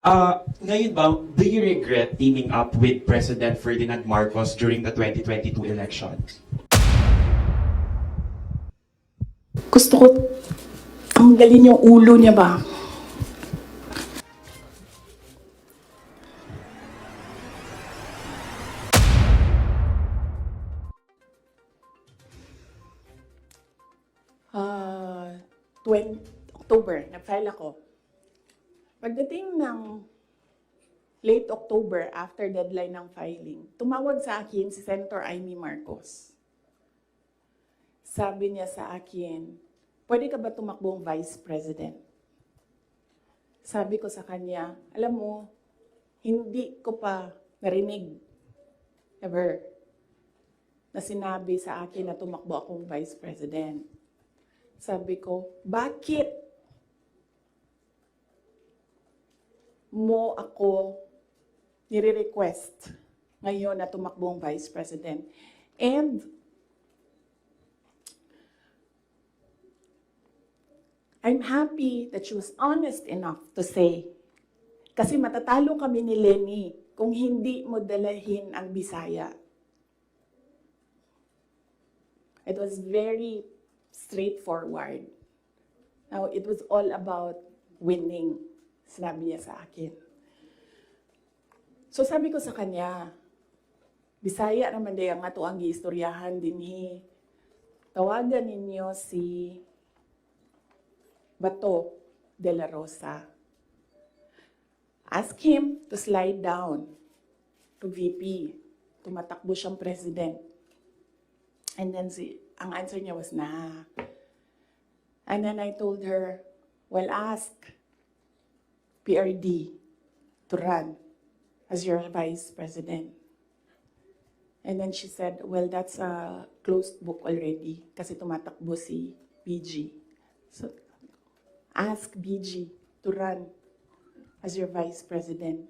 Ngayon ba, do you regret teaming up with President Ferdinand Marcos during the 2022 elections? Gusto ko tanggalin yung ulo niya ba? Ah, 20 October, nag-file ako. Pagdating ng late October, after deadline ng filing, tumawag sa akin si Senator Amy Marcos. Sabi niya sa akin, pwede ka ba tumakbong Vice President? Sabi ko sa kanya, alam mo, hindi ko pa narinig ever na sinabi sa akin na tumakbo akong Vice President. Sabi ko, bakit mo ako nire-request ngayon na tumakbong Vice President? And I'm happy that she was honest enough to say, kasi matatalo kami ni Lenny kung hindi mo dalahin ang Bisaya. It was very straightforward. Now, it was all about winning, sinabi niya sa akin. So sabi ko sa kanya, Bisaya naman day ang ato ang giistoryahan dinhi. Tawagan ninyo si Bato de la Rosa. Ask him to slide down to VP. Tumatakbo siyang president. And then ang answer niya was, nah. And then I told her, well, ask PRD to run as your vice president. And then she said, well, that's a closed book already kasi tumatakbo si BG. So, ask BG to run as your vice president.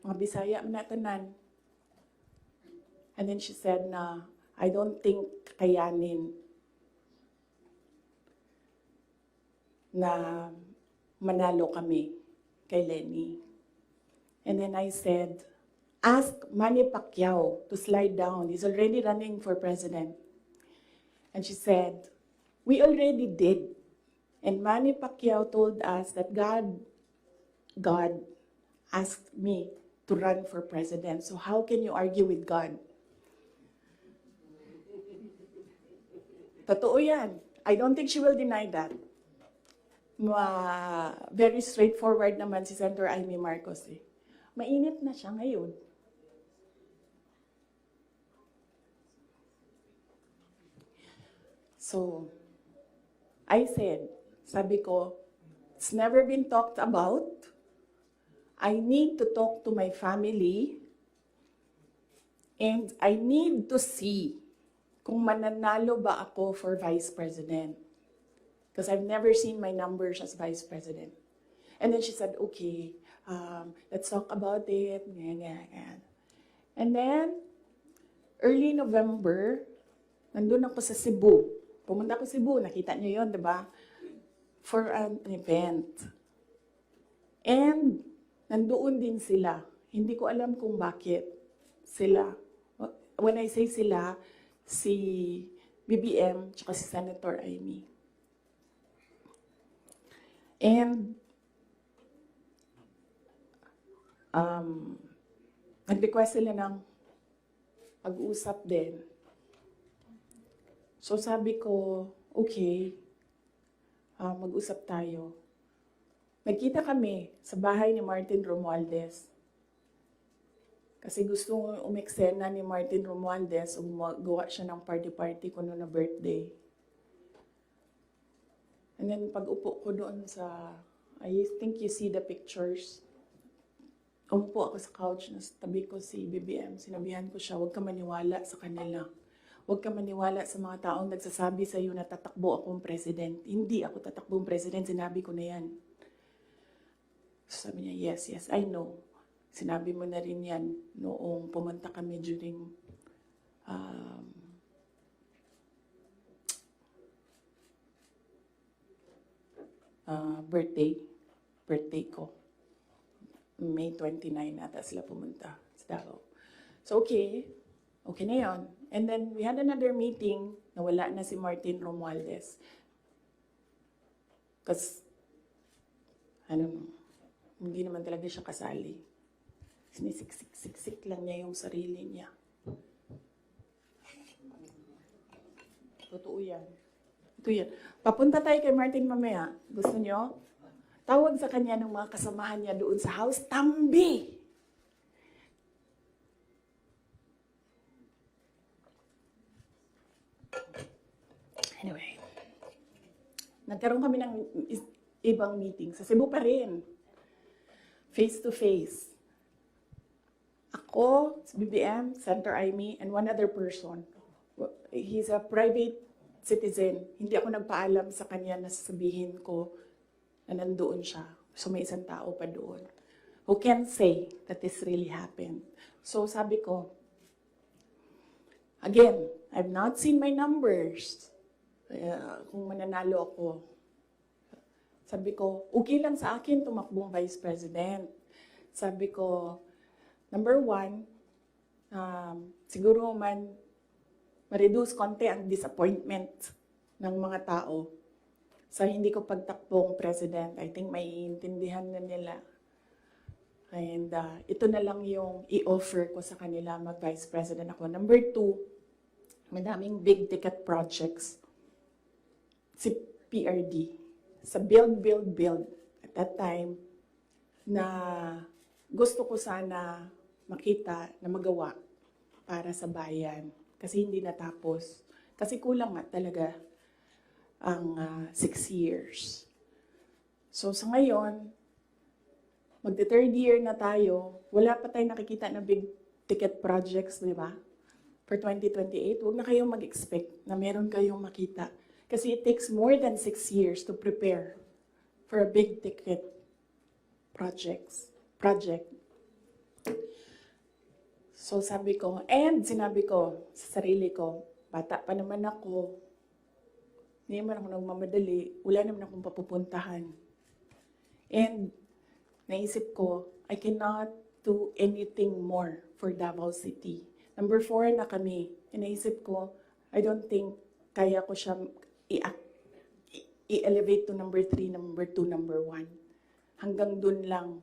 Mga Bisaya manatanan. And then she said na, I don't think kayanin na manalo kami kay Lenny. And then I said, ask Manny Pacquiao to slide down. He's already running for president. And she said, we already did. And Manny Pacquiao told us that God asked me to run for president. So how can you argue with God? Totoo yan. I don't think she will deny that. Very straightforward naman si Senator Amy Marcos. Mainit na siya ngayon. So, I said, sabi ko, it's never been talked about. I need to talk to my family and I need to see kung mananalo ba ako for Vice President. Because I've never seen my numbers as Vice President. And then she said, okay, let's talk about it. And then, early November, nandun ako sa Cebu. Pumunta ako sa Cebu, nakita niyo yun, di ba? For an event. And, nandoon din sila. Hindi ko alam kung bakit sila. When I say sila, si BBM, tsaka si Senator Amy. And, nag-request sila ng pag-uusap din. So sabi ko, okay, mag-usap tayo. Nagkita kami sa bahay ni Martin Romualdez. Kasi gusto umeksena ni Martin Romualdez, gawa siya ng party-party ko noon na birthday. And then pag-upo ko doon sa, I think you see the pictures. Umupo ako sa couch, na tabi ko si BBM. Sinabihan ko siya, huwag ka maniwala sa kanila. Huwag ka maniwala sa mga taong nagsasabi sa iyo na tatakbo akong president. Hindi ako tatakbong president, sinabi ko na yan. Sabi niya, yes, I know. Sinabi mo na rin yan noong pumunta kami during birthday ko. May 29 ata sila pumunta sa Davao. So okay, okay na yun. And then we had another meeting na wala na si Martin Romualdez. Kasi, hindi naman talaga siya kasali. Sinisiksik-siksik lang niya yung sarili niya. Totoo yan. Ito yan. Papunta tayo kay Martin mamaya. Gusto nyo? Tawag sa kanya ng mga kasamahan niya doon sa house, Tambi! Anyway, nagkaroon kami ng ibang meeting. Sa Cebu pa rin. Face to face. Ako, sa BBM, Senator Amy, and one other person. He's a private citizen. Hindi ako nagpaalam sa kanya na sasabihin ko na nandoon siya. So may isang tao pa doon who can say that this really happened. So sabi ko, again, I've not seen my numbers. Kung mananalo ako. Sabi ko, okay lang sa akin tumakbong Vice President. Sabi ko, number one, siguro man ma-reduce konti ang disappointment ng mga tao sa hindi ko pagtakbong president. I think may iintindihan na nila. And ito na lang yung i-offer ko sa kanila mag-vice president ako. Number two, madaming big ticket projects. Si PRD. Sa build. At that time, na gusto ko sana makita na magawa para sa bayan. Kasi hindi natapos. Kasi kulang nga talaga ang 6 years. So sa ngayon, magte-third year na tayo, wala pa tayong nakikita na big ticket projects, di ba? For 2028, huwag na kayong mag-expect na meron kayong makita. Kasi it takes more than 6 years to prepare for a big ticket project. So sabi ko, and sinabi ko sa sarili ko, bata pa naman ako, hindi naman ako nagmamadali, wala naman akong papupuntahan. And naisip ko, I cannot do anything more for Davao City. Number 4 na kami. And naisip ko, I don't think kaya ko siya i-elevate to number 3, number 2, number 1. Hanggang dun lang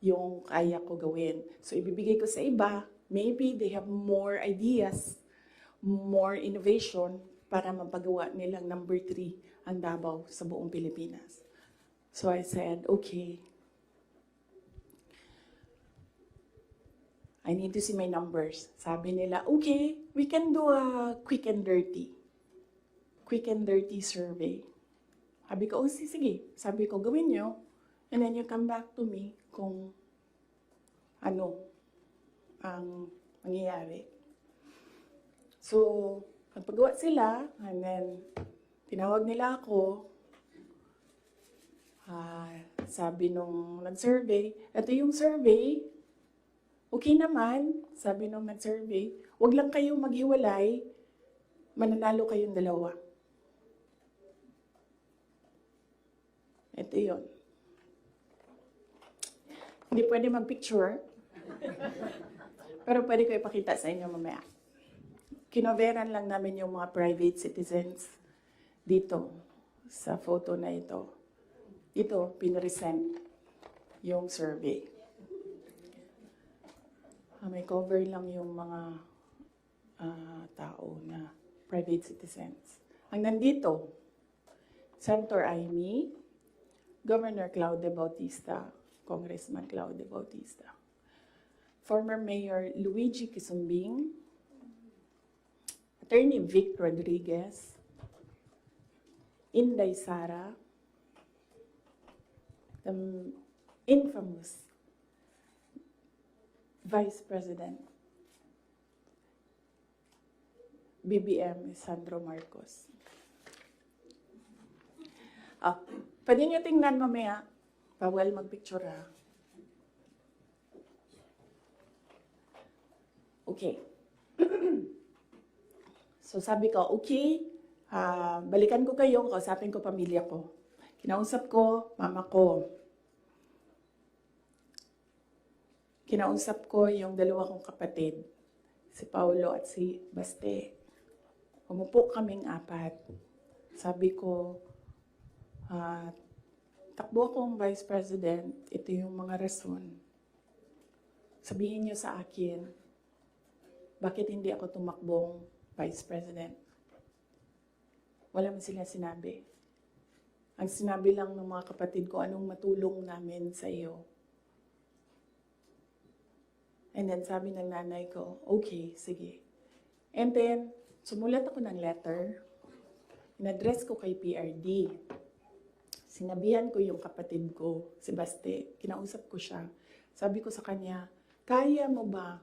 yung kaya ko gawin. So, ibibigay ko sa iba, maybe they have more ideas, more innovation para mapagawa nilang number 3 ang Davao sa buong Pilipinas. So, I said, okay, I need to see my numbers. Sabi nila, okay, we can do a quick and dirty survey. Sabi ko, oh, sige. Sabi ko, gawin nyo. And then you come back to me kung ano ang mangyayari. So, nagpagawa sila, and then tinawag nila ako. Sabi nung nag-survey, ito yung survey, okay naman, sabi nung nag-survey, wag lang kayo maghiwalay, mananalo kayong dalawa. Ito yun. Hindi pwede mag-picture, pero pwede ko ipakita sa inyo mamaya. Kinoveran lang namin yung mga private citizens dito sa photo na ito. Ito, pinresent yung survey. May cover lang yung mga tao na private citizens. Ang nandito, Senator Amy, Governor Claude Bautista, Congressman Claude Bautista, former Mayor Luigi Quisumbing, Attorney Vic Rodriguez, Inday Sara, the infamous Vice President, BBM Sandro Marcos. Pwede nyo tingnan mamaya. Bawal mag-picture ha. Okay. So sabi ko, okay, balikan ko kayo, kausapin ko pamilya ko. Kinausap ko, mama ko. kinausap ko yung dalawa kong kapatid, si Paulo at si Baste. Umupo kaming apat. Sabi ko, takbo akong Vice President, ito yung mga rason. Sabihin niyo sa akin, bakit hindi ako tumakbong Vice President? Wala man sila sinabi. Ang sinabi lang ng mga kapatid ko, anong matulong namin sa iyo. And then sabi ng nanay ko, okay, sige. And then, sumulat ako ng letter. In-address ko kay PRD. Sinabihan ko yung kapatid ko, si Baste. Kinausap ko siya. Sabi ko sa kanya, kaya mo ba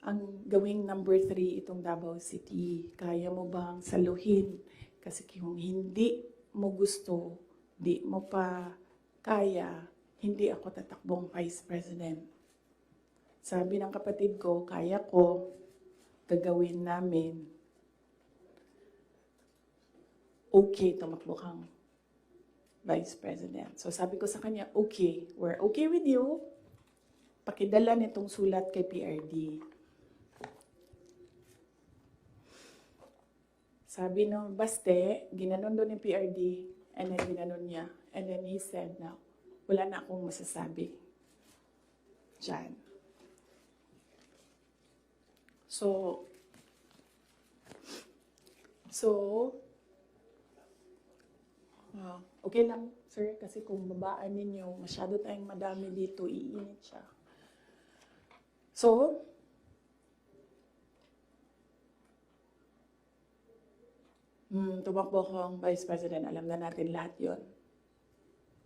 ang gawing number 3 itong Davao City? Kaya mo bang saluhin? Kasi kung hindi mo gusto, di mo pa kaya, hindi ako tatakbong Vice President. Sabi ng kapatid ko, kaya ko, gagawin namin. Okay, tumakbo kang Vice President. So sabi ko sa kanya, okay, we're okay with you. Pakidala nitong sulat kay PRD. Sabi no, Baste, ginanon doon ng PRD, and then ginanon niya. And then he said na, wala na akong masasabi. Diyan. So, okay lang, sir, kasi kung babaan ninyo, masyado tayong madami dito, iinit siya. So, tumakbo ko ang Vice President, alam na natin lahat yon.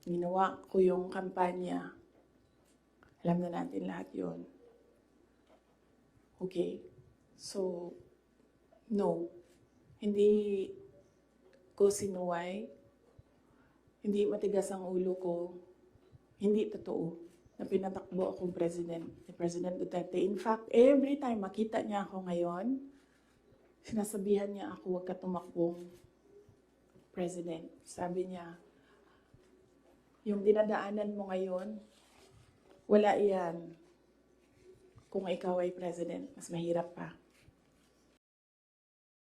Ginawa ko yung kampanya, alam na natin lahat yon. Okay, so, no, hindi ko sinuway, hindi matigas ang ulo ko, hindi totoo na pinatakbo akong President ni President Duterte. In fact, every time makita niya ako ngayon, sinasabihan niya ako, huwag ka tumakbong President. Sabi niya, yung dinadaanan mo ngayon, wala iyan kung ikaw ay President. Mas mahirap pa.